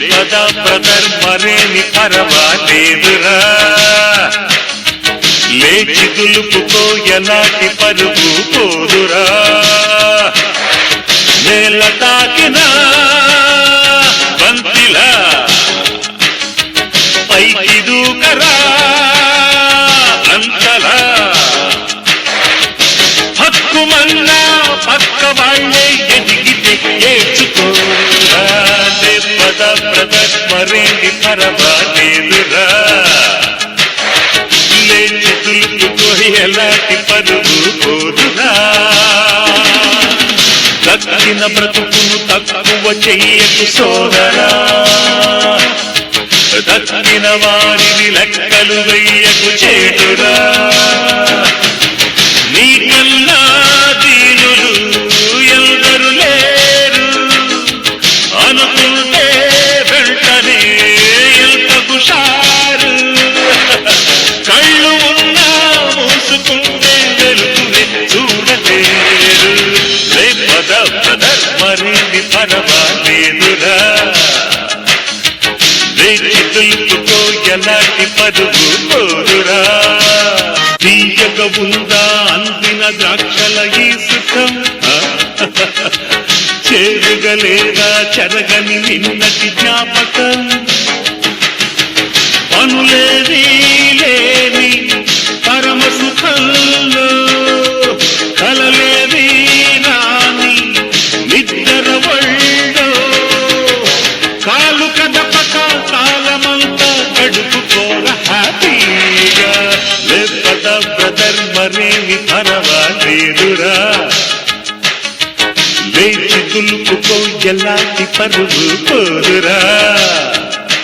లేపద brother మరేమి పర్వాలేదురా, లేచి దులుపుకో ఎలాంటి పరుగు పోదురా, నేల తాకిన బంతిలా పైకి దూకరా అంతలా, హక్కుమన్నా పక్క వాళ్ళే ఎదిగితే ఏడ్చుకోరా, లేపద బ్రదర్ మరేమి పర్వాలేదురా, లేచి దులుపుకో ఎలాంటి పరుగు పోదురా, దక్కిన బ్రతుకును తక్కువ చెయ్యకు సోదరా, దక్కిన వారిని లెక్కలు వెయ్యకు చేటురా, నీకన్నా దీనులు ఎందరు లేరు అనుకుంటే వెంటనే ఎంత హుషారు, కళ్ళు ఉన్నా మూసుకుంటే వెలుగునే చూడలేరు, లేపద బ్రదర్ మరేమి పర్వాలేదురా, లేచి దులుపుకో ఎలాంటి పరుగు పోదురా, తీయగా ఉందా అందిన ద్రాక్షల ఈ సుఖం, చేరుగలేదా చెరగని నిన్నటి జ్ఞాపకం, పనులేవి లేని పరమ సుఖంలో కలలేవి రాని నిద్ర ఒళ్ళో, కాలు కదపక కాలమంతా గడుపుకోర హ్యాపీగా, లేపద బ్రదర్ మరేమి పర్వాలేదురా, లేచి దులుపుకో ఎలాంటి పరుగు పోదురా.